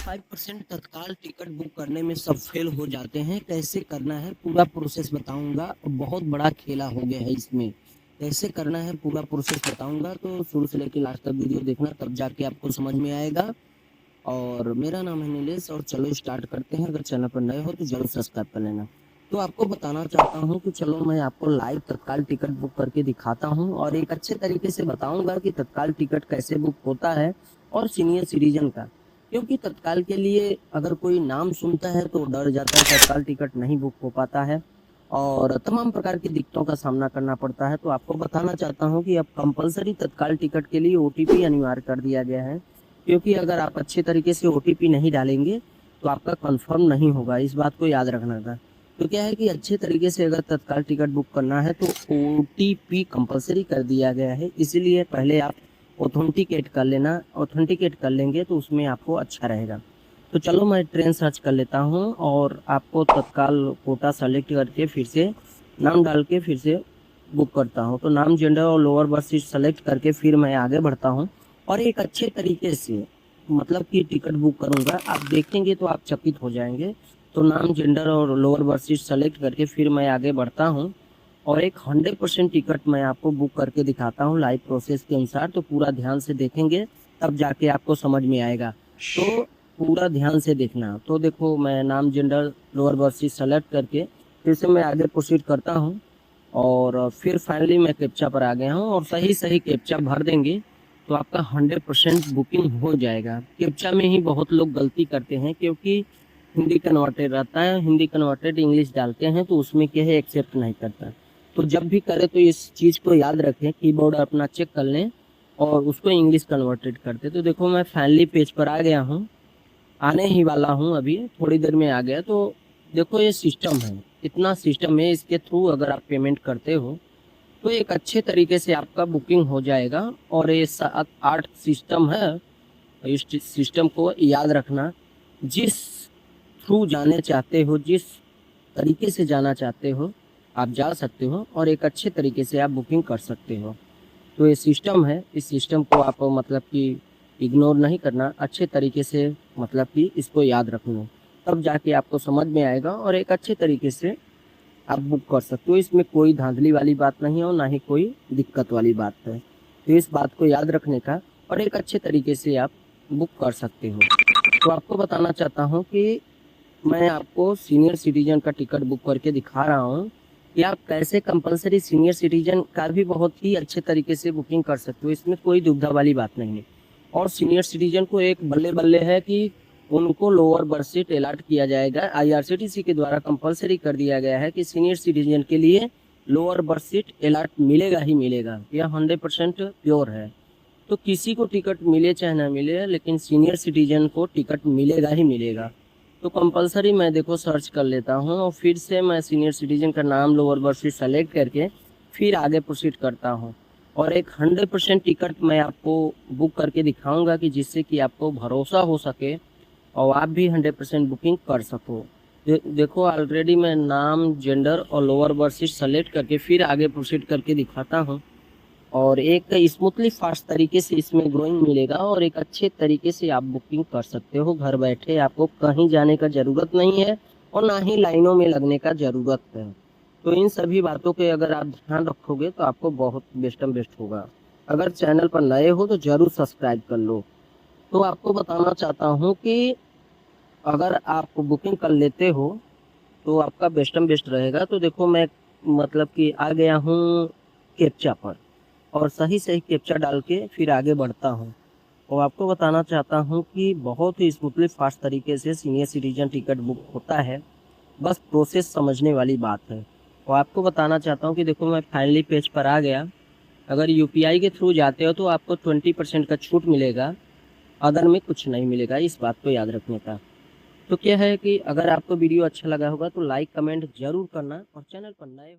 95% तत्काल ticket book करने में सब फेल हो जाते हैं। कैसे करना है पूरा प्रोसेस बताऊंगा। बहुत बड़ा खेला हो गया है इसमें। कैसे करना है पूरा प्रोसेस बताऊंगा, तो शुरू से लेकर लास्ट तक वीडियो देखना, तब जाके आपको समझ में आएगा। और मेरा नाम है नीलेश और चलो स्टार्ट करते हैं। अगर चैनल पर नए हो तो जरूर सब्सक्राइब कर लेना। तो आपको बताना चाहता हूँ कि चलो मैं आपको लाइव तत्काल टिकट बुक करके दिखाता हूँ और एक अच्छे तरीके से बताऊंगा कि तत्काल टिकट कैसे बुक होता है और सीनियर सिटीजन का। क्योंकि तत्काल के लिए अगर कोई नाम सुनता है तो डर जाता है, तत्काल टिकट नहीं बुक हो पाता है और तमाम प्रकार की दिक्कतों का सामना करना पड़ता है। तो आपको बताना चाहता हूँ कि अब कंपलसरी तत्काल टिकट के लिए ओटीपी अनिवार्य कर दिया गया है। क्योंकि अगर आप अच्छे तरीके से ओटीपी नहीं डालेंगे तो आपका कंफर्म नहीं होगा, इस बात को याद रखना था। तो क्या है कि अच्छे तरीके से अगर तत्काल टिकट बुक करना है तो ओटीपी कंपलसरी कर दिया गया है, इसीलिए पहले आप ऑथेंटिकेट कर लेना। ऑथेंटिकेट कर लेंगे तो उसमें आपको अच्छा रहेगा। तो चलो मैं ट्रेन सर्च कर लेता हूँ और आपको तत्काल कोटा सेलेक्ट करके फिर से नाम डाल के फिर से बुक करता हूँ। तो नाम, जेंडर और लोअर बर्थ सीट सेलेक्ट करके फिर मैं आगे बढ़ता हूँ और एक अच्छे तरीके से मतलब कि टिकट बुक करूँगा। आप देखेंगे तो आप चकित हो जाएंगे। तो नाम, जेंडर और लोअर बर्थ सीट सेलेक्ट करके फिर मैं आगे बढ़ता हूँ और एक 100% टिकट मैं आपको बुक करके दिखाता हूँ लाइव प्रोसेस के अनुसार। तो पूरा ध्यान से देखेंगे तब जाके आपको समझ में आएगा। तो पूरा ध्यान से देखना। तो देखो, मैं नाम, gender, lower berth seat select करके फिर से मैं आगे प्रोसीड करता हूँ और फिर फाइनली मैं कैप्चा पर आ गया हूँ और सही सही कैप्चा भर देंगे तो आपका 100% बुकिंग हो जाएगा। कैप्चा में ही बहुत लोग गलती करते हैं क्योंकि हिंदी कन्वर्टेड रहता है, हिंदी कन्वर्टेड इंग्लिश डालते हैं तो उसमें क्या है, एक्सेप्ट नहीं करता। तो जब भी करें तो इस चीज़ को याद रखें, कीबोर्ड अपना चेक कर लें और उसको इंग्लिश कन्वर्टेड करते। तो देखो मैं फाइनली पेज पर आ गया हूँ, आने ही वाला हूँ, अभी थोड़ी देर में आ गया। तो देखो ये सिस्टम है, इतना सिस्टम है, इसके थ्रू अगर आप पेमेंट करते हो तो एक अच्छे तरीके से आपका बुकिंग हो जाएगा। और ये 7-8 सिस्टम है, इस सिस्टम को याद रखना। जिस थ्रू जाने चाहते हो, जिस तरीके से जाना चाहते हो, आप जा सकते हो और एक अच्छे तरीके से आप बुकिंग कर सकते हो। तो ये सिस्टम है, इस सिस्टम को आप मतलब कि इग्नोर नहीं करना, अच्छे तरीके से मतलब कि इसको याद रखना, तब जाके आपको समझ में आएगा और एक अच्छे तरीके से आप बुक कर सकते हो। इसमें कोई धांधली वाली बात नहीं है और ना ही कोई दिक्कत वाली बात है। तो इस बात को याद रखने का और एक अच्छे तरीके से आप बुक कर सकते हो। तो आपको बताना चाहता हूँ कि मैं आपको सीनियर सिटीजन का टिकट बुक करके दिखा रहा हूँ कि आप कैसे कंपलसरी सीनियर सिटीजन का भी बहुत ही अच्छे तरीके से बुकिंग कर सकते हो। इसमें कोई दुविधा वाली बात नहीं है। और सीनियर सिटीजन को एक बल्ले बल्ले है कि उनको लोअर बर्थ सीट अलॉट किया जाएगा। आईआरसीटीसी के द्वारा कंपलसरी कर दिया गया है कि सीनियर सिटीजन के लिए लोअर बर्थ सीट अलॉट मिलेगा ही मिलेगा, यह 100% प्योर है। तो किसी को टिकट मिले चाहे ना मिले, लेकिन सीनियर सिटीजन को टिकट मिलेगा ही मिलेगा। तो कंपलसरी मैं देखो सर्च कर लेता हूँ और फिर से मैं सीनियर सिटीजन का नाम, लोअर बर्थ सीट सेलेक्ट करके फिर आगे प्रोसीड करता हूँ और एक 100% टिकट मैं आपको बुक करके दिखाऊंगा कि जिससे कि आपको भरोसा हो सके और आप भी 100% बुकिंग कर सको। देखो ऑलरेडी मैं नाम, जेंडर और लोअर बर्थ सीट सेलेक्ट करके फिर आगे प्रोसीड करके दिखाता हूँ और एक स्मूथली फास्ट तरीके से इसमें ग्रोइंग मिलेगा और एक अच्छे तरीके से आप बुकिंग कर सकते हो घर बैठे। आपको कहीं जाने का ज़रूरत नहीं है और ना ही लाइनों में लगने का ज़रूरत है। तो इन सभी बातों के अगर आप ध्यान रखोगे तो आपको बहुत बेस्टम बेस्ट होगा। अगर चैनल पर नए हो तो ज़रूर सब्सक्राइब कर लो। तो आपको बताना चाहता हूँ कि अगर आप बुकिंग कर लेते हो तो आपका बेस्टम बेस्ट रहेगा। तो देखो मैं मतलब कि आ गया हूँ कैप्चा पर और सही सही कैप्चा डाल के फिर आगे बढ़ता हूँ और आपको बताना चाहता हूँ कि बहुत ही स्मूथली फास्ट तरीके से सीनियर सिटीजन टिकट बुक होता है। बस प्रोसेस समझने वाली बात है। और आपको बताना चाहता हूँ कि देखो मैं फाइनली पेज पर आ गया। अगर यूपीआई के थ्रू जाते हो तो आपको 20% का छूट मिलेगा, अदर में कुछ नहीं मिलेगा, इस बात को याद रखने का। तो क्या है कि अगर आपको वीडियो अच्छा लगा होगा तो लाइक कमेंट जरूर करना और चैनल पर नए हो